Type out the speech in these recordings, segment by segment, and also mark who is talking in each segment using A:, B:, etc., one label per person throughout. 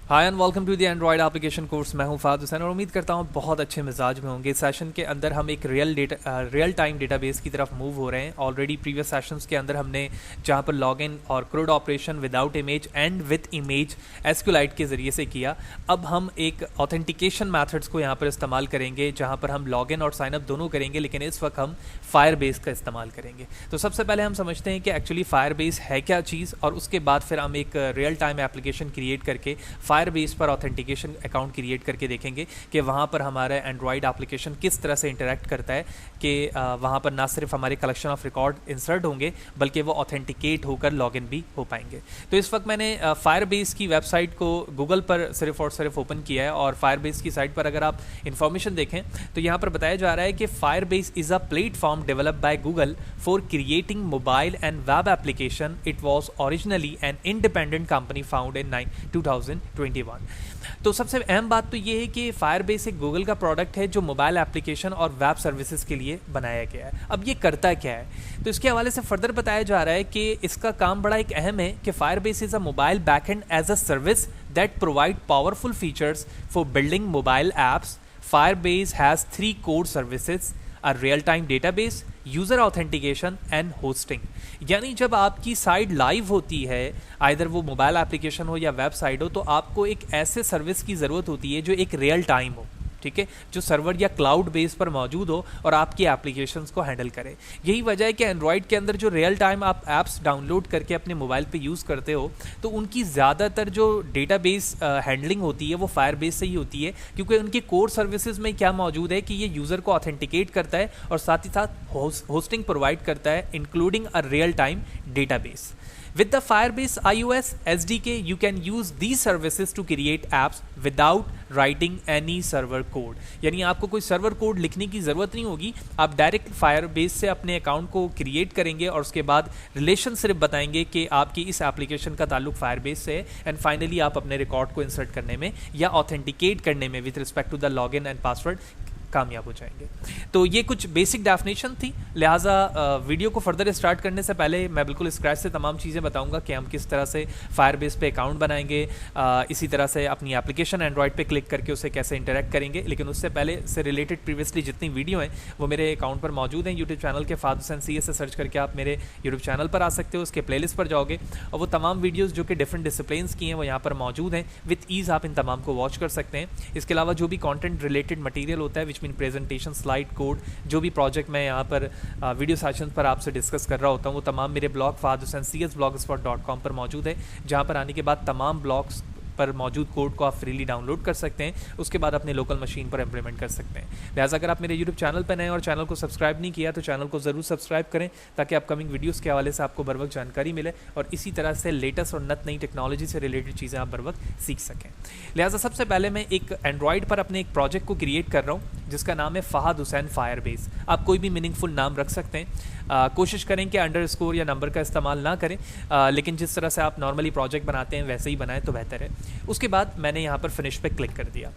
A: Hi and welcome to the Android application course. मैं हूं Fahd Hussain और उम्मीद करता हूं बहुत अच्छे मिजाज में होंगे। इस सेशन के अंदर हम एक रियल टाइम डेटाबेस की तरफ मूव हो रहे हैं। ऑलरेडी प्रीवियस सेशंस के अंदर हमने जहां पर लॉगिन और crud operation without image and with image SQLite के ज़रिए से किया। अब हम एक ऑथेंटिकेशन मैथड्स को यहाँ पर इस्तेमाल करेंगे जहाँ पर हम लॉगिन और साइनअप दोनों करेंगे, लेकिन इस वक्त हम फायरबेस का इस्तेमाल करेंगे। तो सबसे पहले हम समझते हैं कि एक्चुअली फायरबेस है क्या चीज़, और उसके बाद फिर हम एक रियल टाइम एप्लीकेशन क्रिएट करके फायरबेस पर ऑथेंटिकेशन अकाउंट क्रिएट करके देखेंगे कि वहाँ पर हमारा एंड्रॉयड एप्लीकेशन किस तरह से इंटरेक्ट करता है कि वहाँ पर ना सिर्फ हमारे कलेक्शन ऑफ रिकॉर्ड इंसर्ट होंगे बल्कि वो ऑथेंटिकेट होकर लॉगिन भी हो पाएंगे। तो इस वक्त मैंने फायरबेस की वेबसाइट को गूगल पर सिर्फ और सिर्फ ओपन किया है, और फायरबेस की साइट पर अगर आप इन्फॉर्मेशन देखें तो यहाँ पर बताया जा रहा है कि Firebase is a platform developed by Google for creating mobile and web application. It was originally an independent company found in 2021। तो सबसे अहम बात तो ये है कि फायरबेस एक गूगल का प्रोडक्ट है जो मोबाइल एप्लीकेशन और वेब सर्विसेज के लिए बनाया गया है। अब ये करता क्या है, तो इसके हवाले से फर्दर बताया जा रहा है कि इसका काम बड़ा एक अहम है कि Firebase is a mobile backend as a service that provide powerful features for building mobile apps. Firebase has three core services: a real-time database, user authentication and hosting. यानी जब आपकी साइट लाइव होती है, आइदर वो mobile application हो या website हो, तो आपको एक ऐसे सर्विस की ज़रूरत होती है जो एक रियल टाइम हो, ठीक है, जो सर्वर या क्लाउड बेस पर मौजूद हो और आपकी एप्लीकेशंस को हैंडल करे। यही वजह है कि एंड्रॉयड के अंदर जो रियल टाइम आप ऐप्स डाउनलोड करके अपने मोबाइल पे यूज़ करते हो, तो उनकी ज़्यादातर जो डेटाबेस हैंडलिंग होती है वो फायरबेस से ही होती है, क्योंकि उनके कोर सर्विसेज में क्या मौजूद है कि ये यूज़र को ऑथेंटिकेट करता है और साथ ही साथ होस्टिंग प्रोवाइड करता है, including a real time database. With the Firebase iOS SDK, you can use these services to create apps without writing any server code। यानी आपको कोई सर्वर कोड लिखने की ज़रूरत नहीं होगी, आप डायरेक्ट फायरबेस से अपने अकाउंट को क्रिएट करेंगे और उसके बाद रिलेशन सिर्फ बताएंगे कि आपकी इस एप्लीकेशन का ताल्लुक फायरबेस से है, एंड फाइनली आप अपने रिकॉर्ड को इंसर्ट करने में या ऑथेंटिकेट करने में with respect to the login and password कामयाब हो जाएंगे। तो ये कुछ बेसिक डेफिनेशन थी, लिहाजा वीडियो को फर्दर स्टार्ट करने से पहले मैं बिल्कुल स्क्रैच से तमाम चीज़ें बताऊंगा कि हम किस तरह से फायरबेस पे अकाउंट बनाएंगे, इसी तरह से अपनी एप्लीकेशन एंड्रॉयड पे क्लिक करके उसे कैसे इंटरेक्ट करेंगे। लेकिन उससे पहले से रिलेटेड प्रीवियसली जितनी वीडियो हैं वो मेरे अकाउंट पर मौजूद हैं यूट्यूब चैनल के फाद हुसैन CS से सर्च करके आप मेरे यूट्यूब चैनल पर आ सकते हो, उसके प्लेलिस्ट पर जाओगे और वो तमाम वीडियोज़ जो कि डिफरेंट डिसिप्लिन्स की हैं वो यहाँ पर मौजूद हैं। विद ईज़ आप इन तमाम को वॉच कर सकते हैं। इसके अलावा जो भी कॉन्टेंट रिलेटेड मटीरियल होता है, which mean presentation, slide, code, जो भी प्रोजेक्ट मैं यहाँ पर वीडियो सेशन पर आपसे डिस्कस कर रहा होता हूँ, वो तमाम मेरे ब्लॉग fahadhusaincs.blogspot.com पर मौजूद है, जहाँ पर आने के बाद तमाम ब्लॉग्स पर मौजूद कोड को आप फ्रीली डाउनलोड कर सकते हैं, उसके बाद अपने लोकल मशीन पर इम्प्लीमेंट कर सकते हैं। लिहाजा अगर आप मेरे यूट्यूब चैनल पर नए और चैनल को सब्सक्राइब नहीं किया तो चैनल को ज़रूर सब्सक्राइब करें, ताकि अपकमिंग वीडियोस के हवाले से आपको बर वक्त जानकारी मिले और इसी तरह से लेटेस्ट और नई टेक्नोलॉजी से रिलेटेड चीज़ें आप बर वक्त सीख सकें। लिहाजा सबसे पहले मैं एक एंड्रॉयड पर अपने एक प्रोजेक्ट को क्रिएट कर रहा हूँ जिसका नाम है फहाद हुसैन फायरबेस। आप कोई भी मीनिंगफुल नाम रख सकते हैं, कोशिश करें कि अंडरस्कोर या नंबर का इस्तेमाल ना करें, लेकिन जिस तरह से आप नॉर्मली प्रोजेक्ट बनाते हैं वैसे ही बनाएं तो बेहतर है। उसके बाद मैंने यहाँ पर फिनिश पे क्लिक कर दिया।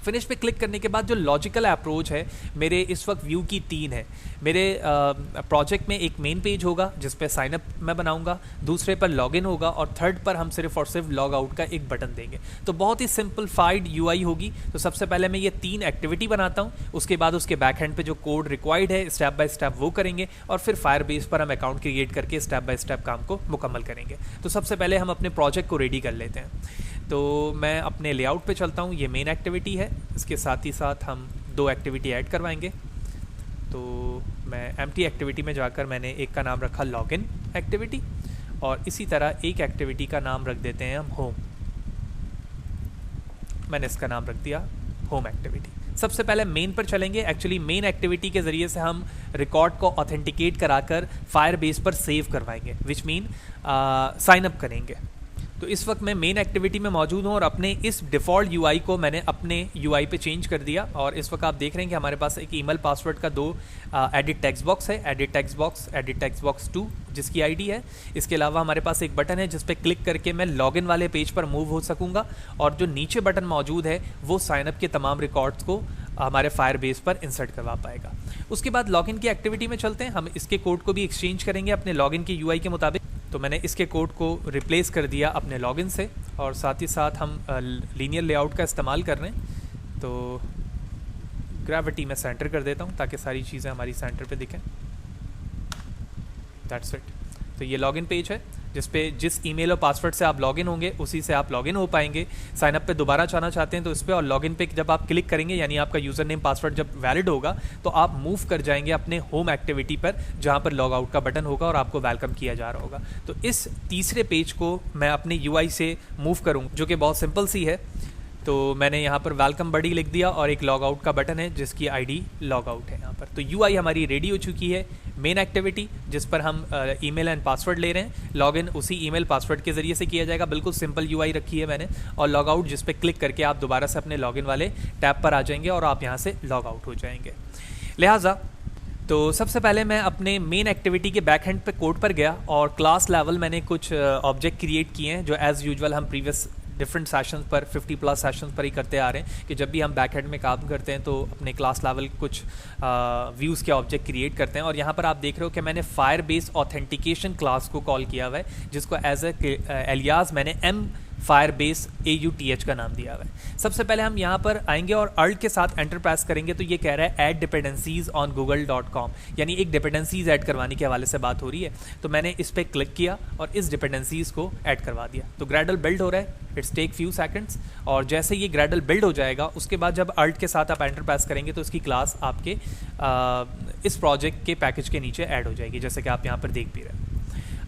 A: फिनिश पे क्लिक करने के बाद जो लॉजिकल अप्रोच है मेरे इस वक्त व्यू की 3 है। मेरे प्रोजेक्ट में एक मेन पेज होगा जिस पे साइनअप मैं बनाऊंगा, दूसरे पर लॉगिन होगा और थर्ड पर हम सिर्फ और सिर्फ लॉग आउट का एक बटन देंगे। तो बहुत ही सिंपलीफाइड UI होगी। तो सबसे पहले मैं ये 3 एक्टिविटी बनाता हूँ, उसके बाद उसके बैक हैंड पे जो कोड रिक्वायर्ड है स्टेप बाय स्टेप वो करेंगे और फिर फायरबेस पर हम अकाउंट क्रिएट करके स्टेप बाय स्टेप काम को मुकम्मल करेंगे। तो सबसे पहले हम अपने प्रोजेक्ट को रेडी कर लेते हैं। तो मैं अपने लेआउट पे चलता हूँ, ये मेन एक्टिविटी है, इसके साथ ही साथ हम 2 एक्टिविटी ऐड करवाएंगे। तो मैं एम्प्टी एक्टिविटी में जाकर मैंने एक का नाम रखा लॉगिन एक्टिविटी और इसी तरह एक एक्टिविटी का नाम रख देते हैं हम होम। मैंने इसका नाम रख दिया होम एक्टिविटी। सबसे पहले मेन पर चलेंगे। एक्चुअली मेन एक्टिविटी के ज़रिए से हम रिकॉर्ड को ऑथेंटिकेट कराकर फायरबेस पर सेव करवाएंगे, विच मीन साइनअप करेंगे। तो इस वक्त मैं मेन एक्टिविटी में मौजूद हूँ और अपने इस डिफ़ॉल्ट UI को मैंने अपने UI पे चेंज कर दिया और इस वक्त आप देख रहे हैं कि हमारे पास एक ईमेल पासवर्ड का 2 एडिट टेक्स्ट बॉक्स है, एडिट टेक्स्ट बॉक्स 2 जिसकी ID है। इसके अलावा हमारे पास एक बटन है जिस पे क्लिक करके मैं लॉगिन वाले पेज पर मूव हो सकूँगा और जो नीचे बटन मौजूद है वो साइनअप के तमाम रिकॉर्ड्स को हमारे फायरबेस पर इंसर्ट करवा पाएगा। उसके बाद लॉगिन की एक्टिविटी में चलते हैं। हम इसके कोड को भी एक्सचेंज करेंगे अपने लॉगिन के UI के मुताबिक। तो मैंने इसके कोड को रिप्लेस कर दिया अपने लॉगिन से, और साथ ही साथ हम लीनियर लेआउट का इस्तेमाल कर रहे हैं। तो ग्रेविटी में सेंटर कर देता हूँ ताकि सारी चीज़ें हमारी सेंटर पे दिखें। That's it. तो ये लॉगिन पेज है जिस पे जिस ईमेल और पासवर्ड से आप लॉगिन होंगे उसी से आप लॉगिन हो पाएंगे। साइन अप पे दोबारा जाना चाहते हैं तो इस पर, और लॉगिन पे जब आप क्लिक करेंगे यानी आपका यूज़र नेम पासवर्ड जब वैलिड होगा तो आप मूव कर जाएंगे अपने होम एक्टिविटी पर जहाँ पर लॉग आउट का बटन होगा और आपको वेलकम किया जा रहा होगा। तो इस तीसरे पेज को मैं अपने यूआई से मूव करूँ, जो कि बहुत सिंपल सी है। तो मैंने यहाँ पर वेलकम बडी लिख दिया और एक लॉग आउट का बटन है जिसकी आईडी लॉग आउट है यहाँ पर। तो यूआई हमारी रेडी हो चुकी है। मेन एक्टिविटी जिस पर हम ईमेल एंड पासवर्ड ले रहे हैं, लॉगिन उसी ईमेल पासवर्ड के ज़रिए से किया जाएगा, बिल्कुल सिंपल यूआई रखी है मैंने। और लॉग आउट जिस पर क्लिक करके आप दोबारा से अपने लॉगिन वाले टैब पर आ जाएंगे और आप यहाँ से लॉग आउट हो जाएंगे। लिहाजा तो सबसे पहले मैं अपने मेन एक्टिविटी के बैक हैंड पे कोड पर गया और क्लास लेवल मैंने कुछ ऑब्जेक्ट क्रिएट किए हैं जो एज़ यूजुअल हम प्रीवियस डिफरेंट सेशंस पर 50+ सेशंस पर ही करते आ रहे हैं कि जब भी हम बैक हैंड में काम करते हैं तो अपने क्लास लेवल कुछ व्यूज़ के ऑब्जेक्ट क्रिएट करते हैं। और यहाँ पर आप देख रहे हो कि मैंने फायरबेस ऑथेंटिकेशन क्लास को कॉल किया हुआ है जिसको एज ए एलियास मैंने फायरबेस AUTH का नाम दिया हुआ है। सबसे पहले हम यहाँ पर आएंगे और अल्ट के साथ एंटर प्रेस करेंगे तो ये कह रहा है ऐड डिपेंडेंसीज ऑन google.com, यानी एक डिपेंडेंसीज ऐड करवाने के हवाले से बात हो रही है। तो मैंने इस पर क्लिक किया और इस डिपेंडेंसीज को ऐड करवा दिया। तो ग्रेडल बिल्ड हो रहा है, इट्स टेक फ्यू सेकंड्स। और जैसे ये ग्रेडल बिल्ड हो जाएगा उसके बाद जब अल्ट के साथ आप एंटर प्रेस करेंगे तो इसकी क्लास आपके इस प्रोजेक्ट के पैकेज के नीचे ऐड हो जाएगी, जैसे कि आप यहाँ पर देख भी रहे हैं।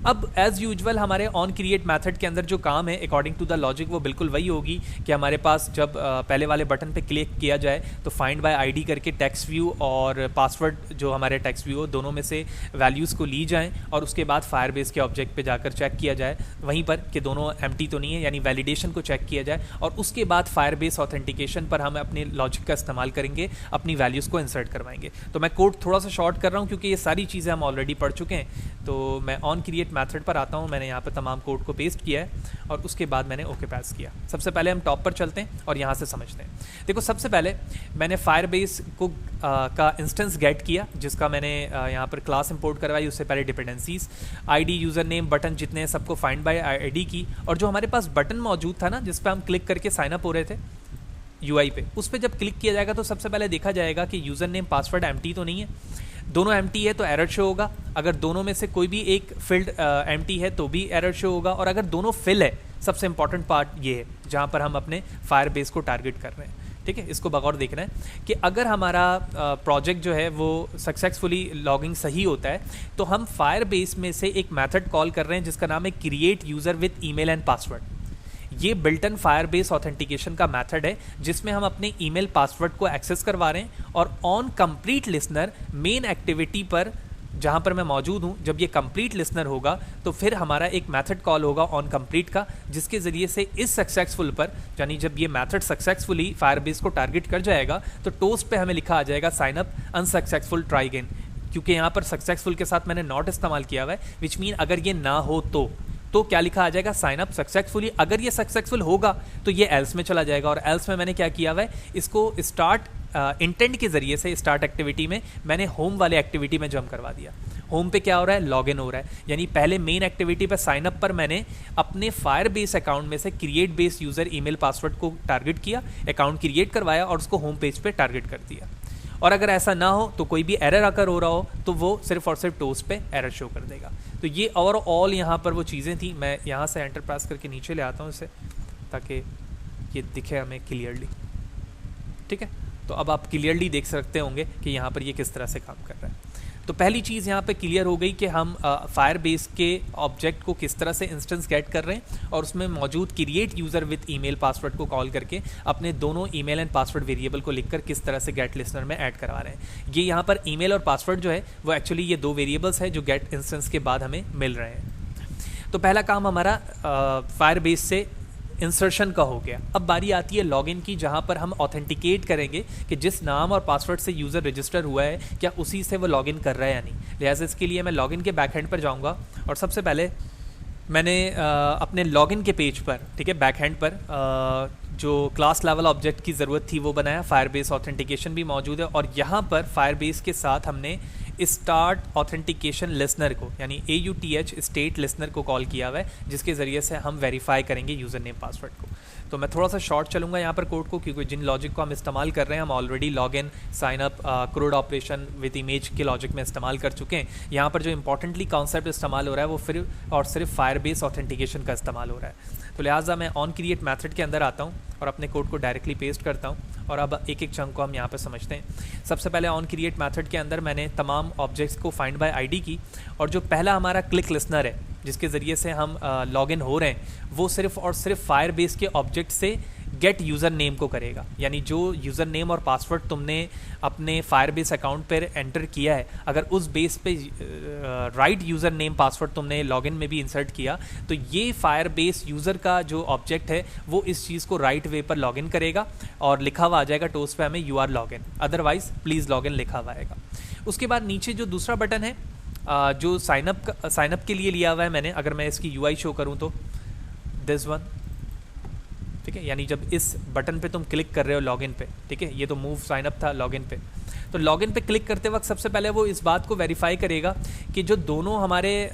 A: अब एज़ यूजुअल हमारे ऑन क्रिएट मेथड के अंदर जो काम है अकॉर्डिंग टू द लॉजिक वो बिल्कुल वही होगी कि हमारे पास जब पहले वाले बटन पे क्लिक किया जाए तो फाइंड बाय आईडी करके टेक्स्ट व्यू और पासवर्ड जो हमारे टेक्स्ट व्यू हो दोनों में से वैल्यूज़ को ली जाएं और उसके बाद फायरबेस के ऑब्जेक्ट पे जाकर चेक किया जाए वहीं पर कि दोनों एम्प्टी तो नहीं है, यानी वैलिडेशन को चेक किया जाए। और उसके बाद फायरबेस ऑथेंटिकेशन पर हम अपने लॉजिक का इस्तेमाल करेंगे, अपनी वैल्यूज़ को इंसर्ट करवाएंगे। तो मैं कोड थोड़ा सा शॉर्ट कर रहा हूँ क्योंकि ये सारी चीज़ें हम ऑलरेडी पढ़ चुके हैं। तो मैं ऑन क्रिएट मेथड पर आता हूँ, मैंने यहाँ पर तमाम कोड को पेस्ट किया है और उसके बाद मैंने ओके प्रेस किया। सबसे पहले हम टॉप पर चलते हैं और यहाँ से समझते हैं। देखो सबसे पहले मैंने फायरबेस को का इंस्टेंस गेट किया जिसका मैंने यहाँ पर क्लास इंपोर्ट करवाई। उससे पहले dependencies, ID, user name, button जितने सबको फाइंड बाय आईडी की। और जो हमारे पास बटन मौजूद था ना जिस पर हम क्लिक करके साइन अप हो रहे थे यूआई पे, उस पर जब क्लिक किया जाएगा तो सबसे पहले देखा जाएगा कि यूज़र नेम पासवर्ड एम्प्टी तो नहीं है। दोनों एम्प्टी है तो एरर शो होगा। अगर दोनों में से कोई भी एक फील्ड एम्प्टी है तो भी एरर शो होगा। और अगर दोनों फिल है, सबसे इंपॉर्टेंट पार्ट ये है जहाँ पर हम अपने फायरबेस को टारगेट कर रहे हैं। ठीक है, इसको बगौर देखना है कि अगर हमारा प्रोजेक्ट जो है वो सक्सेसफुली लॉगिंग सही होता है तो हम फायरबेस में से एक मेथड कॉल कर रहे हैं जिसका नाम है create user with email and password. ये बिल्ट इन फायरबेस ऑथेंटिकेशन का मेथड है जिसमें हम अपने ईमेल पासवर्ड को एक्सेस करवा रहे हैं और on complete listener main activity पर जहाँ पर मैं मौजूद हूँ, जब ये कंप्लीट लिसनर होगा तो फिर हमारा एक मेथड कॉल होगा ऑन कंप्लीट का जिसके ज़रिए से इस सक्सेसफुल पर, यानी जब ये मेथड सक्सेसफुली फायरबेस को टारगेट कर जाएगा तो टोस्ट पे हमें लिखा आ जाएगा sign up unsuccessful try again. क्योंकि यहाँ पर सक्सेसफुल के साथ मैंने नॉट इस्तेमाल किया हुआ है, विच मीन अगर ये ना हो तो क्या लिखा आ जाएगा साइन अप सक्सेसफुली। अगर ये सक्सेसफुल होगा तो ये एल्स में चला जाएगा। और एल्स में मैंने क्या किया हुआ है, इसको स्टार्ट इंटेंट के जरिए से स्टार्ट एक्टिविटी में मैंने होम वाले एक्टिविटी में जंप करवा दिया। होम पे क्या हो रहा है, लॉगिन हो रहा है। यानी पहले मेन एक्टिविटी पर साइन अप पर मैंने अपने फायरबेस अकाउंट में से create base user email password को टारगेट किया, अकाउंट क्रिएट करवाया और उसको होम पेज पे टारगेट कर दिया। और अगर ऐसा ना हो तो कोई भी एरर आकर हो रहा हो तो वो सिर्फ और सिर्फ टोस्ट पे एरर शो कर देगा। तो ये ओवरऑल यहाँ पर वो चीज़ें थी। मैं यहाँ से एंटर प्रेस करके नीचे ले आता हूँ इसे ताकि ये दिखे हमें क्लियरली। ठीक है, तो अब आप क्लियरली देख सकते होंगे कि यहाँ पर ये किस तरह से काम कर रहा है। तो पहली चीज़ यहाँ पे क्लियर हो गई कि हम फायरबेस के ऑब्जेक्ट को किस तरह से इंस्टेंस गेट कर रहे हैं और उसमें मौजूद create user with email password को कॉल करके अपने दोनों ईमेल एंड पासवर्ड वेरिएबल को लिखकर किस तरह से गेट लिसनर में ऐड करवा रहे हैं। ये यहाँ पर ईमेल और पासवर्ड जो है वो एक्चुअली ये दो वेरिएबल्स है जो गेट इंस्टेंस के बाद हमें मिल रहे हैं। तो पहला काम हमारा फायरबेस से इंसर्शन का हो गया। अब बारी आती है लॉगिन की, जहां पर हम ऑथेंटिकेट करेंगे कि जिस नाम और पासवर्ड से यूज़र रजिस्टर हुआ है क्या उसी से वो लॉगिन कर रहा है या नहीं। लिहाजा इसके लिए मैं लॉगिन के बैक हैंड पर जाऊंगा और सबसे पहले मैंने अपने लॉगिन के पेज पर, ठीक है, बैक हैंड पर जो क्लास लेवल ऑब्जेक्ट की ज़रूरत थी वो बनाया। फायरबेस ऑथेंटिकेशन भी मौजूद है और यहाँ पर फायरबेस के साथ हमने स्टार्ट ऑथेंटिकेशन लिसनर को, यानी AUTH स्टेट लिसनर को कॉल किया हुआ है, जिसके ज़रिए से हम वेरीफाई करेंगे यूज़र नेम पासवर्ड को। तो मैं थोड़ा सा शॉर्ट चलूँगा यहाँ पर कोड को, क्योंकि जिन लॉजिक को हम इस्तेमाल कर रहे हैं हम already log in, sign up, crud operation with image के लॉजिक में इस्तेमाल कर चुके हैं। यहाँ पर जो इंपॉर्टेंटली कॉन्सेप्ट इस्तेमाल हो रहा है वो सिर्फ और सिर्फ फायरबेस ऑथेंटिकेशन का इस्तेमाल हो रहा है। तो लिहाजा मैं ऑन क्रिएट मैथड के अंदर आता हूँ और अपने कोड को डायरेक्टली पेस्ट करता हूँ, और अब एक एक चंक को हम यहाँ पर समझते हैं। सबसे पहले ऑन क्रिएट मैथड के अंदर मैंने तमाम ऑब्जेक्ट्स को फाइंड बाय आईडी की, और जो पहला हमारा क्लिक लिसनर है जिसके ज़रिए से हम लॉगिन हो रहे हैं, वो सिर्फ और सिर्फ फायरबेस के ऑब्जेक्ट से गेट यूज़र नेम को करेगा। यानी जो यूज़र नेम और पासवर्ड तुमने अपने फायरबेस अकाउंट पर एंटर किया है, अगर उस बेस पे राइट यूज़र नेम पासवर्ड तुमने लॉगिन में भी इंसर्ट किया, तो ये फायरबेस यूज़र का जो ऑब्जेक्ट है वो इस चीज़ को राइट वे पर लॉगिन करेगा और लिखा हुआ आ जाएगा टोस्ट पे हमें you are login, otherwise please login लिखा हुआ आएगा। उसके बाद नीचे जो दूसरा बटन है जो साइनअप के लिए लिया हुआ है मैंने, अगर मैं इसकी UI शो करूँ तो दिस वन, ठीक है, यानी जब इस बटन पे तुम क्लिक कर रहे हो लॉगिन पे, ठीक है, ये तो मूव साइन अप था लॉगिन पे, तो लॉगिन पे क्लिक करते वक्त सबसे पहले वो इस बात को वेरीफाई करेगा कि जो दोनों हमारे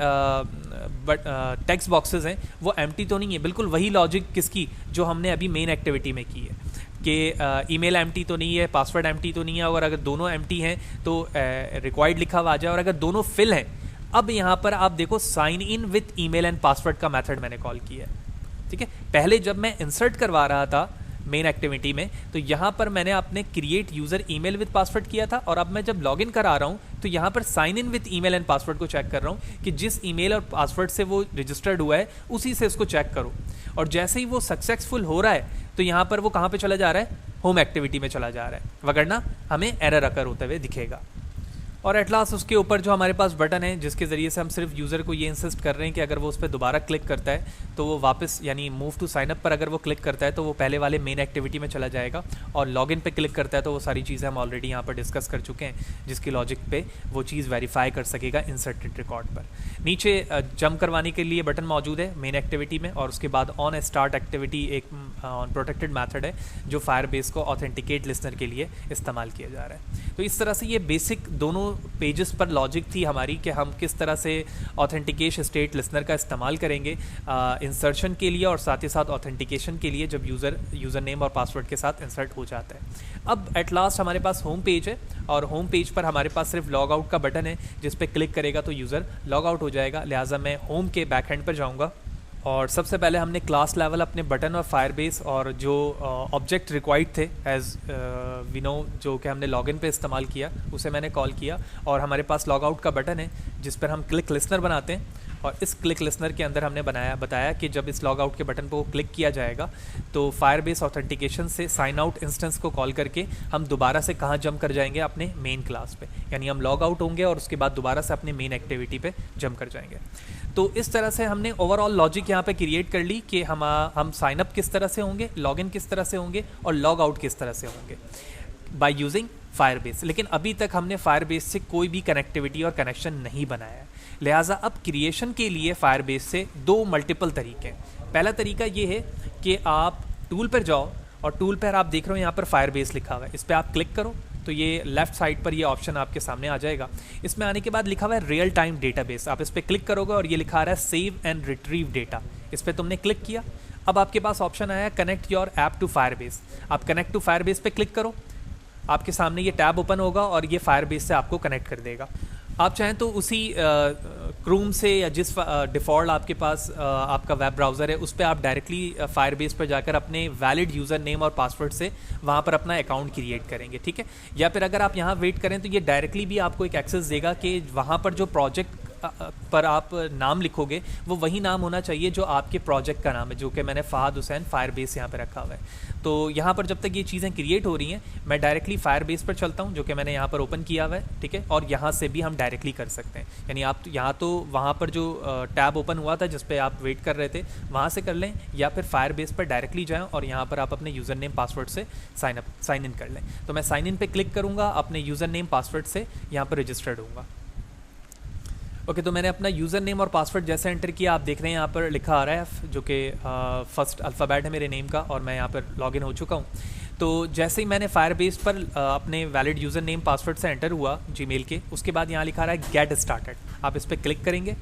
A: टेक्स्ट बॉक्सेस हैं वो एम्प्टी तो नहीं है। बिल्कुल वही लॉजिक किसकी, जो हमने अभी मेन एक्टिविटी में की है, कि ईमेल एम्प्टी तो नहीं है, पासवर्ड एम्प्टी तो नहीं है, और अगर दोनों एम्प्टी हैं तो रिक्वायर्ड लिखा हुआ आ जाए, और अगर दोनों फिल हैं, अब यहाँ पर आप देखो sign in with email and password का मेथड मैंने कॉल किया है, ठीक है। पहले जब मैं इंसर्ट करवा रहा था मेन एक्टिविटी में, तो यहाँ पर मैंने अपने create user email with password किया था, और अब मैं जब लॉगिन करा रहा हूँ तो यहाँ पर sign in with email and password को चेक कर रहा हूँ कि जिस ईमेल और पासवर्ड से वो रजिस्टर्ड हुआ है उसी से इसको चेक करो। और जैसे ही वो सक्सेसफुल हो रहा है तो यहाँ पर वो कहाँ पे चला जा रहा है, होम एक्टिविटी में चला जा रहा है, वगरना हमें एरर अकर होते हुए दिखेगा। और एट लास्ट उसके ऊपर जो हमारे पास बटन है जिसके ज़रिए से हम सिर्फ यूज़र को ये इंसिस्ट कर रहे हैं कि अगर वो उस पर दोबारा क्लिक करता है तो वो वापस, यानी मूव टू साइन अप पर अगर वो क्लिक करता है तो वो पहले वाले मेन एक्टिविटी में चला जाएगा, और लॉगिन पे क्लिक करता है तो वो सारी चीज़ें हम ऑलरेडी यहाँ पर डिस्कस कर चुके हैं, जिसकी लॉजिक पे वो चीज़ वेरीफाई कर सकेगा इंसर्टेड रिकॉर्ड पर। नीचे जंप करवाने के लिए बटन मौजूद है मेन एक्टिविटी में, और उसके बाद ऑन स्टार्ट एक्टिविटी एक ऑन प्रोटेक्टेड मैथड है जो फायरबेस को ऑथेंटिकेट लिसनर के लिए इस्तेमाल किया जा रहा है। तो इस तरह से ये बेसिक दोनों पेजेस पर लॉजिक थी हमारी कि हम किस तरह से ऑथेंटिकेशन स्टेट लिसनर का इस्तेमाल करेंगे इंसर्शन के लिए, और साथ ही साथ ऑथेंटिकेशन के लिए जब यूज़र नेम और पासवर्ड के साथ इंसर्ट हो जाता है। अब एट लास्ट हमारे पास होम पेज है, और होम पेज पर हमारे पास सिर्फ लॉग आउट का बटन है, जिस पे क्लिक करेगा तो यूज़र लॉग आउट हो जाएगा। लिहाजा मैं होम के बैक एंड पर जाऊँगा, और सबसे पहले हमने क्लास लेवल अपने बटन और फायरबेस और जो ऑब्जेक्ट रिक्वायर्ड थे एज वी नो, जो कि हमने लॉगिन पे इस्तेमाल किया, उसे मैंने कॉल किया, और हमारे पास लॉग आउट का बटन है जिस पर हम क्लिक लिसनर बनाते हैं, और इस क्लिक लिसनर के अंदर हमने बताया कि जब इस लॉग आउट के बटन पर क्लिक किया जाएगा तो फायरबेस ऑथेंटिकेशन से साइन आउट इंस्टेंस को कॉल करके हम दोबारा से कहाँ जंप कर जाएंगे, अपने मेन क्लास पे, यानी हम लॉग आउट होंगे और उसके बाद दोबारा से अपने मेन एक्टिविटी पे जंप कर जाएंगे। तो इस तरह से हमने ओवरऑल लॉजिक यहाँ पे क्रिएट कर ली कि हम साइन अप किस तरह से होंगे, लॉगिन किस तरह से होंगे, और लॉग आउट किस तरह से होंगे बाय यूजिंग फायरबेस। लेकिन अभी तक हमने फायरबेस से कोई भी कनेक्टिविटी और कनेक्शन नहीं बनाया है, लिहाजा अब क्रिएशन के लिए फायरबेस से दो मल्टीपल तरीके हैं। पहला तरीका ये है कि आप टूल पर जाओ, और टूल पर आप देख रहे हो यहाँ पर फायरबेस लिखा हुआ है, इस पर आप क्लिक करो तो ये लेफ्ट साइड पर ये ऑप्शन आपके सामने आ जाएगा। इसमें आने के बाद लिखा हुआ है रियल टाइम डेटाबेस, आप इस पर क्लिक करोगे और ये लिखा आ रहा है सेव एंड रिट्रीव डेटा, इस पर तुमने क्लिक किया। अब आपके पास ऑप्शन आया connect your app to Firebase, आप कनेक्ट टू फायरबेस पे क्लिक करो, आपके सामने ये टैब ओपन होगा और ये फायरबेस से आपको कनेक्ट कर देगा। आप चाहें तो उसी क्रोम से या जिस डिफ़ॉल्ट आपके पास आपका वेब ब्राउज़र है उस पर आप डायरेक्टली फायरबेस पर जाकर अपने वैलिड यूज़र नेम और पासवर्ड से वहाँ पर अपना अकाउंट क्रिएट करेंगे, ठीक है। या फिर अगर आप यहाँ वेट करें तो ये डायरेक्टली भी आपको एक एक्सेस देगा कि वहाँ पर जो प्रोजेक्ट पर आप नाम लिखोगे वो वही नाम होना चाहिए जो आपके प्रोजेक्ट का नाम है, जो कि मैंने फ़हाद हुसैन फायरबेस यहाँ पे रखा हुआ है। तो यहाँ पर जब तक ये चीज़ें क्रिएट हो रही हैं मैं डायरेक्टली फायरबेस पर चलता हूँ, जो कि मैंने यहाँ पर ओपन किया हुआ है, ठीक है। और यहाँ से भी हम डायरेक्टली कर सकते हैं, यानी आप यहाँ तो वहाँ पर जो टैब ओपन हुआ था जिस पे आप वेट कर रहे थे वहाँ से कर लें, या फिर फायरबेस पर डायरेक्टली जाएँ और यहाँ पर आप अपने यूज़र नेम पासवर्ड से साइन इन कर लें। तो मैं साइन इन पे क्लिक करूँगा, अपने यूज़र नेम पासवर्ड से यहाँ पर रजिस्टर्ड होऊंगा। ओके, तो मैंने अपना यूज़र नेम और पासवर्ड जैसे एंटर किया, आप देख रहे हैं यहाँ पर लिखा आ रहा है जो कि फर्स्ट अल्फ़ाबेट है मेरे नेम का, और मैं यहाँ पर लॉगिन हो चुका हूँ। तो जैसे ही मैंने फायरबेस पर अपने वैलिड यूज़र नेम पासवर्ड से एंटर हुआ जीमेल के, उसके बाद यहाँ लिखा रहा है गेट स्टार्टेड। आप इस पर क्लिक करेंगे।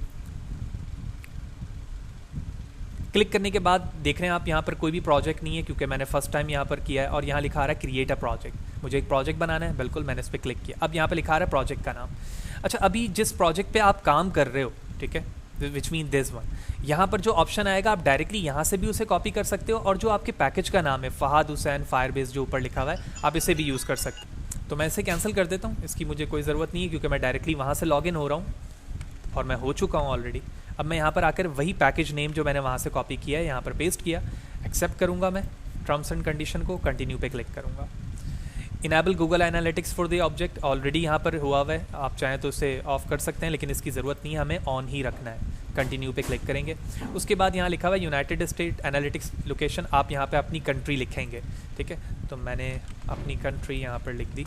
A: क्लिक करने के बाद देख रहे हैं आप यहाँ पर कोई भी प्रोजेक्ट नहीं है क्योंकि मैंने फर्स्ट टाइम यहाँ पर किया है, और यहाँ लिखा आ रहा है क्रिएट अ प्रोजेक्ट। मुझे एक प्रोजेक्ट बनाना है, बिल्कुल मैंने इस पर क्लिक किया। अब यहाँ पर लिखा आ रहा है प्रोजेक्ट का नाम। अच्छा, अभी जिस प्रोजेक्ट पे आप काम कर रहे हो, ठीक है, विच मीन दिस वन, यहाँ पर जो ऑप्शन आएगा आप डायरेक्टली यहाँ से भी उसे कॉपी कर सकते हो, और जो आपके पैकेज का नाम है फहाद हुसैन फायरबेस जो ऊपर लिखा हुआ है, आप इसे भी यूज़ कर सकते हो। तो मैं इसे कैंसिल कर देता हूँ, इसकी मुझे कोई ज़रूरत नहीं है क्योंकि मैं डायरेक्टली वहाँ से लॉगिन हो रहा हूँ और मैं हो चुका हूँ ऑलरेडी। अब मैं यहाँ पर आकर वही पैकेज नेम जो मैंने वहाँ से कॉपी किया है यहाँ पर पेस्ट किया, एक्सेप्ट करूँगा मैं टर्म्स एंड कंडीशन को, कंटिन्यू पे क्लिक करूँगा। Enable Google analytics for the object already यहाँ पर हुआ हुआ है, आप चाहें तो इसे ऑफ कर सकते हैं, लेकिन इसकी ज़रूरत नहीं है, हमें ऑन ही रखना है। कंटिन्यू पे क्लिक करेंगे। उसके बाद यहाँ लिखा हुआ है यूनाइटेड स्टेट एनालिटिक्स लोकेशन, आप यहाँ पे अपनी कंट्री लिखेंगे, ठीक है। तो मैंने अपनी कंट्री यहाँ पर लिख दी।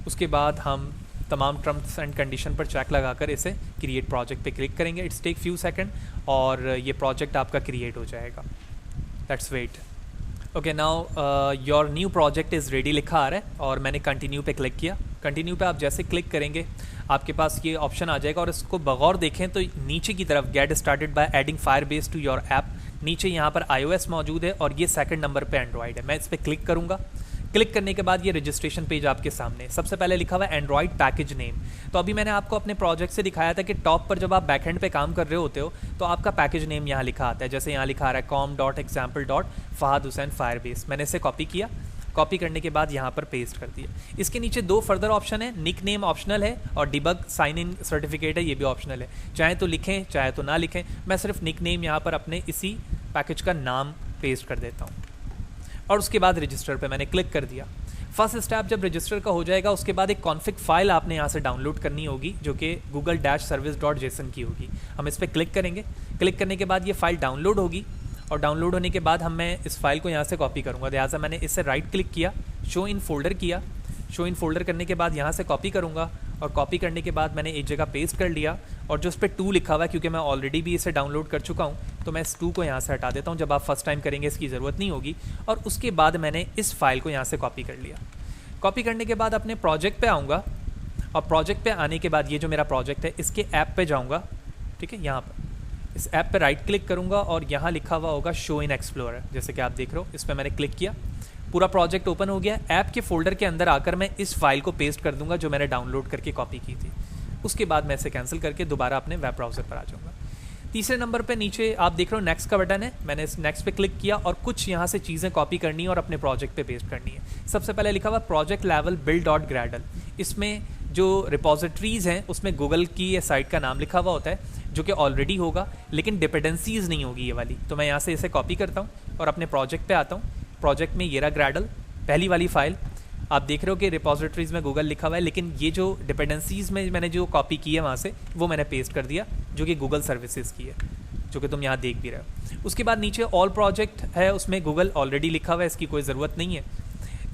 A: उसके बाद हम तमाम टर्म्स एंड कंडीशन पर चेक लगाकर इसे क्रिएट प्रोजेक्ट पे क्लिक करेंगे। इट्स टेक फ्यू सेकंड और ये प्रोजेक्ट आपका क्रिएट हो जाएगा। Let's wait. Okay, now your new project is ready लिखा आ रहा है और मैंने कंटिन्यू पे क्लिक किया। कंटिन्यू पे आप जैसे क्लिक करेंगे आपके पास ये ऑप्शन आ जाएगा, और इसको बगौर देखें तो नीचे की तरफ get started by adding Firebase to your app, नीचे यहाँ पर iOS मौजूद है और ये सेकंड नंबर पे एंड्रॉयड है। मैं इस पर क्लिक करूँगा। क्लिक करने के बाद ये रजिस्ट्रेशन पेज आपके सामने, सबसे पहले लिखा हुआ है एंड्रॉयड पैकेज नेम। तो अभी मैंने आपको अपने प्रोजेक्ट से दिखाया था कि टॉप पर जब आप बैकएंड पे काम कर रहे होते हो तो आपका पैकेज नेम यहाँ लिखा आता है। जैसे यहाँ लिखा आ रहा है com.example.fahad hussain firebase। मैंने इसे कॉपी किया। कॉपी करने के बाद यहाँ पर पेस्ट कर दिया। इसके नीचे दो फर्दर ऑप्शन है, निक नेम ऑप्शनल है और डिबग साइन इन सर्टिफिकेट है, ये भी ऑप्शनल है। चाहे तो लिखें चाहे तो ना लिखें। मैं सिर्फ निक नेम यहाँ पर अपने इसी पैकेज का नाम पेस्ट कर देता हूँ और उसके बाद रजिस्टर पे मैंने क्लिक कर दिया। फर्स्ट स्टेप जब रजिस्टर का हो जाएगा उसके बाद एक कॉन्फ़िग फाइल आपने यहाँ से डाउनलोड करनी होगी जो कि google-service.json की होगी। हम इस पर क्लिक करेंगे। क्लिक करने के बाद ये फाइल डाउनलोड होगी और डाउनलोड होने के बाद मैं इस फाइल को यहाँ से कॉपी करूँगा। लिहाजा मैंने इससे राइट क्लिक किया, शो इन फोल्डर किया। शो इन फोल्डर करने के बाद यहाँ से कॉपी करूँगा और कॉपी करने के बाद मैंने एक जगह पेस्ट कर लिया और जो उस पर 2 लिखा हुआ है क्योंकि मैं ऑलरेडी भी इसे डाउनलोड कर चुका हूँ तो मैं इस 2 को यहाँ से हटा देता हूँ। जब आप फर्स्ट टाइम करेंगे इसकी ज़रूरत नहीं होगी। और उसके बाद मैंने इस फाइल को यहाँ से कॉपी कर लिया। कॉपी करने के बाद अपने प्रोजेक्ट पे आऊँगा और प्रोजेक्ट पे आने के बाद ये जो मेरा प्रोजेक्ट है इसके ऐप पे जाऊँगा, ठीक है। यहाँ पर इस ऐप पे राइट क्लिक करूँगा और यहाँ लिखा हुआ होगा शो इन एक्सप्लोरर, जैसे कि आप देख रहे हो। इस पर मैंने क्लिक किया, पूरा प्रोजेक्ट ओपन हो गया। ऐप के फोल्डर के अंदर आकर मैं इस फाइल को पेस्ट कर दूंगा जो मैंने डाउनलोड करके कॉपी की थी। उसके बाद मैं इसे कैंसिल करके दोबारा अपने वेब ब्राउज़र पर आ जाऊँगा। तीसरे नंबर पे नीचे आप देख रहे हो नेक्स्ट का बटन है। मैंने इस नेक्स्ट पे क्लिक किया और कुछ यहाँ से चीज़ें कॉपी करनी है और अपने प्रोजेक्ट पे पेस्ट करनी है। सबसे पहले लिखा हुआ प्रोजेक्ट लेवल build.gradle। इसमें जो रिपोजिटरीज़ हैं उसमें गूगल की ये साइट का नाम लिखा हुआ होता है जो कि ऑलरेडी होगा, लेकिन डिपेंडेंसीज़ नहीं होगी ये वाली। तो मैं यहाँ से इसे कॉपी करता हूँ और अपने प्रोजेक्ट पर आता हूँ। प्रोजेक्ट में ये रहा ग्रैडल, पहली वाली फाइल। आप देख रहे हो कि रिपोजिटरीज़ में गूगल लिखा हुआ है, लेकिन ये जो डिपेंडेंसीज़ में मैंने जो कॉपी की है वहाँ से वो मैंने पेस्ट कर दिया जो कि गूगल सर्विसेज की है, जो कि तुम यहाँ देख भी रहे हो। उसके बाद नीचे ऑल प्रोजेक्ट है, उसमें गूगल ऑलरेडी लिखा हुआ है, इसकी कोई ज़रूरत नहीं है।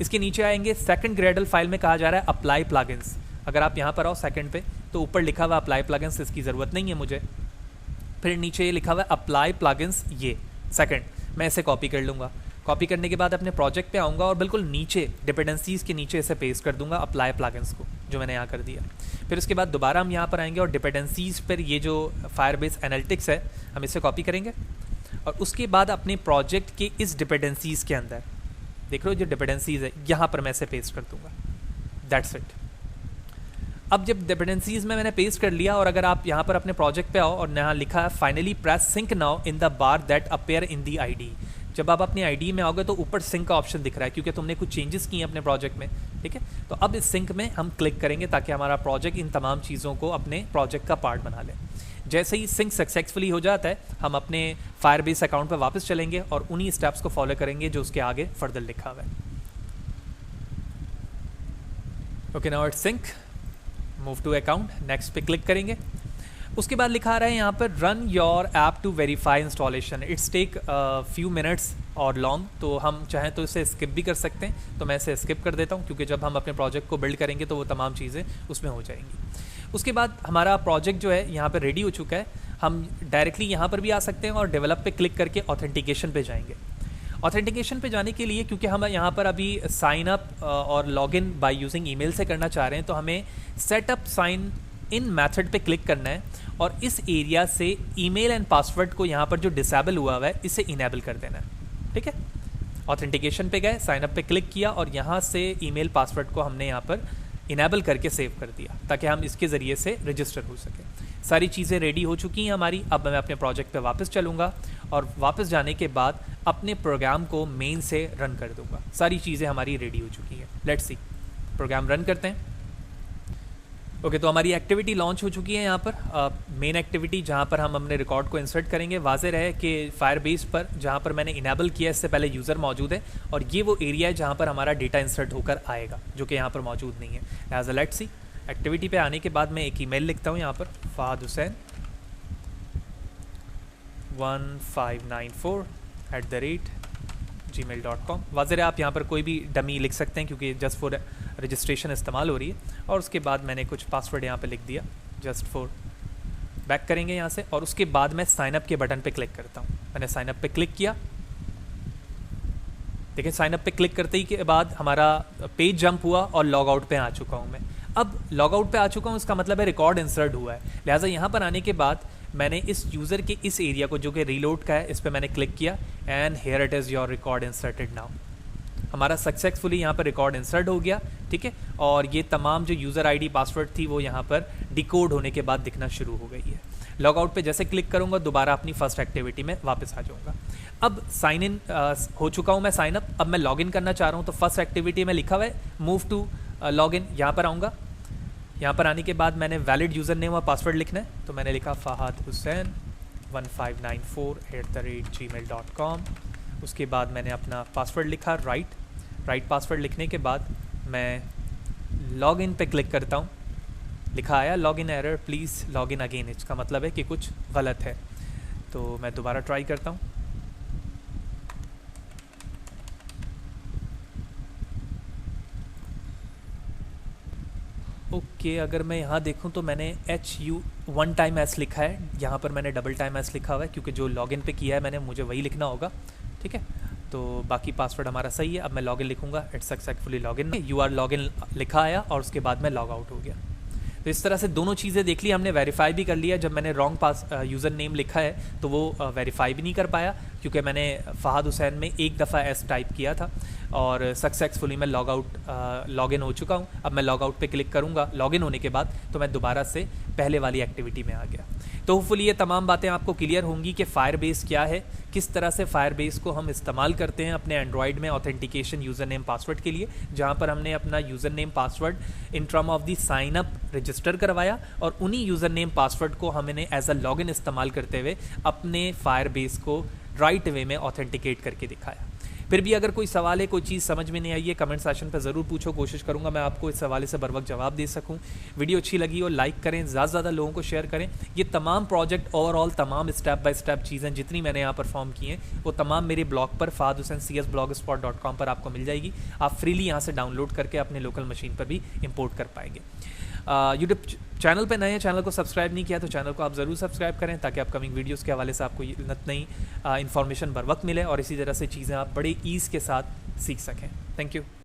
A: इसके नीचे आएंगे सेकंड ग्रैडल फाइल में कहा जा रहा है अप्लाई प्लगइन्स। अगर आप यहाँ पर आओ सेकंड पे तो ऊपर लिखा हुआ अप्लाई प्लगइन्स, इसकी ज़रूरत नहीं है मुझे। फिर नीचे लिखा हुआ है अप्लाई प्लगइन्स, ये सेकंड, मैं इसे कॉपी कर लूँगा। कॉपी करने के बाद अपने प्रोजेक्ट पे आऊँगा और बिल्कुल नीचे डिपेंडेंसीज़ के नीचे इसे पेस्ट कर दूंगा अप्लाई प्लगइन्स को, जो मैंने यहाँ कर दिया। फिर उसके बाद दोबारा हम यहाँ पर आएंगे और डिपेंडेंसीज़ पर ये जो फायरबेस एनालिटिक्स है हम इसे कॉपी करेंगे और उसके बाद अपने प्रोजेक्ट के इस डिपेंडेंसीज़ के अंदर देख रहे हो जो डिपेंडेंसीज़ है यहाँ पर मैं इसे पेस्ट कर दूँगा। That's it. अब जब डिपेंडेंसीज़ में मैंने पेस्ट कर लिया और अगर आप यहाँ पर अपने प्रोजेक्ट पे आओ और यहाँ लिखा है finally press sync now in the bar that appear in the ID. जब आप अपनी आईडी में आओगे तो ऊपर सिंक का ऑप्शन दिख रहा है क्योंकि तुमने कुछ चेंजेस किए हैं अपने प्रोजेक्ट में, ठीक है। तो अब इस सिंक में हम क्लिक करेंगे ताकि हमारा प्रोजेक्ट इन तमाम चीज़ों को अपने प्रोजेक्ट का पार्ट बना ले। जैसे ही सिंक सक्सेसफुली हो जाता है हम अपने फायरबेस अकाउंट पर वापस चलेंगे और उन्हीं स्टेप्स को फॉलो करेंगे जो उसके आगे फर्दर लिखा हुआ है। Okay, now it's sync, move to account, next पे क्लिक करेंगे। उसके बाद लिखा आ रहा है यहाँ पर run your app to verify installation. It's take few minutes और लॉन्ग, तो हम चाहें तो इसे स्किप भी कर सकते हैं। तो मैं इसे स्किप कर देता हूँ क्योंकि जब हम अपने प्रोजेक्ट को बिल्ड करेंगे तो वो तमाम चीज़ें उसमें हो जाएंगी। उसके बाद हमारा प्रोजेक्ट जो है यहाँ पर रेडी हो चुका है। हम डायरेक्टली यहाँ पर भी आ सकते हैं और डेवलप पे क्लिक करके ऑथेंटिकेशन पे जाएंगे। ऑथेंटिकेशन पे जाने के लिए क्योंकि हम यहाँ पर अभी साइन अप और लॉगिन बाय यूजिंग ईमेल से करना चाह रहे हैं, तो हमें सेटअप साइन इन मेथड पे क्लिक करना है और इस एरिया से ईमेल एंड पासवर्ड को यहाँ पर जो डिसेबल हुआ है इसे इनेबल कर देना है। ठीक है, ऑथेंटिकेशन पे गए, साइन अप पे क्लिक किया और यहाँ से ईमेल पासवर्ड को हमने यहाँ पर इनेबल करके सेव कर दिया ताकि हम इसके ज़रिए से रजिस्टर हो सके। सारी चीज़ें रेडी हो चुकी हैं हमारी। अब मैं अपने प्रोजेक्ट पे वापस चलूँगा और वापस जाने के बाद अपने प्रोग्राम को मेन से रन कर दूँगा। सारी चीज़ें हमारी रेडी हो चुकी हैं। लेट्स सी, प्रोग्राम रन करते हैं। ओके, तो हमारी एक्टिविटी लॉन्च हो चुकी है। यहाँ पर मेन एक्टिविटी जहाँ पर हम अपने रिकॉर्ड को इंसर्ट करेंगे। वाज़ेह रहे कि फायरबेस पर जहाँ पर मैंने इनेबल किया इससे पहले यूज़र मौजूद है और ये वो एरिया है जहाँ पर हमारा डेटा इंसर्ट होकर आएगा, जो कि यहाँ पर मौजूद नहीं है। As a let's see, activity पे आने के बाद मैं एक ईमेल लिखता हूँ यहाँ पर, फहद हुसैन 1594@gmail.com। वाज़ेह आप यहाँ पर कोई भी डमी लिख सकते हैं क्योंकि जस्ट फॉर रजिस्ट्रेशन इस्तेमाल हो रही है। और उसके बाद मैंने कुछ पासवर्ड यहाँ पे लिख दिया जस्ट फॉर। बैक करेंगे यहाँ से और उसके बाद मैं साइन अप के बटन पे क्लिक करता हूँ। मैंने साइन अप पे क्लिक किया। देखिए, साइन अप पे क्लिक करते ही के बाद हमारा पेज जंप हुआ और लॉग आउट पे आ चुका हूँ मैं। अब लॉग आउट पे आ चुका हूँ, इसका मतलब है रिकॉर्ड इंसर्ट हुआ है। लिहाजा यहाँ पर आने के बाद मैंने इस यूज़र के इस एरिया को जो कि रीलोड का है, इस पर मैंने क्लिक किया and here it is your record inserted now. हमारा सक्सेसफुली यहाँ पर रिकॉर्ड इंसर्ट हो गया। ठीक है, और ये तमाम जो यूज़र आईडी पासवर्ड थी वो यहाँ पर डिकोड होने के बाद दिखना शुरू हो गई है। लॉग आउट पे जैसे क्लिक करूँगा दोबारा अपनी फर्स्ट एक्टिविटी में वापस आ जाऊँगा। अब साइन इन हो चुका हूँ मैं साइन अप। अब मैं लॉग इन करना चाह रहा हूँ, तो फर्स्ट एक्टिविटी में लिखा हुआ है मूव टू लॉग इन। यहाँ पर आऊँगा। यहाँ पर आने के बाद मैंने वैलिड यूज़र नेम और पासवर्ड लिखना है, तो मैंने लिखा फहद हुसैन 1594@gmail.com। उसके बाद मैंने अपना पासवर्ड लिखा राइट पासवर्ड लिखने के बाद मैं लॉग इन पे क्लिक करता हूँ। लिखा आया log in error, please log in again. इसका मतलब है कि कुछ गलत है, तो मैं दोबारा ट्राई करता हूँ। ओके, अगर मैं यहाँ देखूँ तो मैंने HU 1 टाइम एस लिखा है, यहाँ पर मैंने डबल टाइम एस लिखा हुआ है क्योंकि जो लॉगिन पे किया है मैंने, मुझे वही लिखना होगा। ठीक है, तो बाकी पासवर्ड हमारा सही है। अब मैं लॉगिन लिखूँगा, it's successfully login. You are login लिखा आया और उसके बाद मैं लॉग आउट हो गया। तो इस तरह से दोनों चीज़ें देख ली हमने, वेरीफाई भी कर लिया। जब मैंने रॉन्ग यूज़र नेम लिखा है तो वो वेरीफाई भी नहीं कर पाया क्योंकि मैंने फहद हुसैन में एक दफ़ा एस टाइप किया था और सक्सेसफुली मैं लॉग इन हो चुका हूँ। अब मैं लॉग आउट पे क्लिक करूँगा लॉग इन होने के बाद, तो मैं दोबारा से पहले वाली एक्टिविटी में आ गया। तो होपफुली ये तमाम बातें आपको क्लियर होंगी कि फायरबेस क्या है, किस तरह से फायरबेस को हम इस्तेमाल करते हैं अपने एंड्रॉयड में ऑथेंटिकेशन यूज़र नेम पासवर्ड के लिए, जहाँ पर हमने अपना user name password in term of the sign up register करवाया और उन्हीं यूज़र नेम पासवर्ड को हमने एज अ लॉगिन इस्तेमाल करते हुए अपने फायरबेस को राइट वे में ऑथेंटिकेट करके दिखाया। फिर भी अगर कोई सवाल है, कोई चीज़ समझ में नहीं आई है, कमेंट सेक्शन पर ज़रूर पूछो। कोशिश करूँगा मैं आपको इस हवाले से बर वक्त जवाब दे सकूँ। वीडियो अच्छी लगी हो लाइक करें, ज़्यादा से ज़्यादा लोगों को शेयर करें। ये तमाम प्रोजेक्ट ओवरऑल तमाम स्टेप बाय स्टेप चीज़ें जितनी मैंने यहाँ परफॉर्म की हैं वो तमाम मेरे ब्लॉग पर fahadhusain.cs.blogspot.com पर आपको मिल जाएगी। आप फ्रीली यहाँ से डाउनलोड करके अपने लोकल मशीन पर भी इम्पोर्ट कर पाएंगे। यूट्यूब चैनल पे नए हैं, चैनल को सब्सक्राइब नहीं किया तो चैनल को आप ज़रूर सब्सक्राइब करें ताकि अपकमिंग वीडियोस के हवाले से आपको नई इन्फॉर्मेशन बर वक्त मिले और इसी तरह से चीज़ें आप बड़े ईज़ के साथ सीख सकें। Thank you.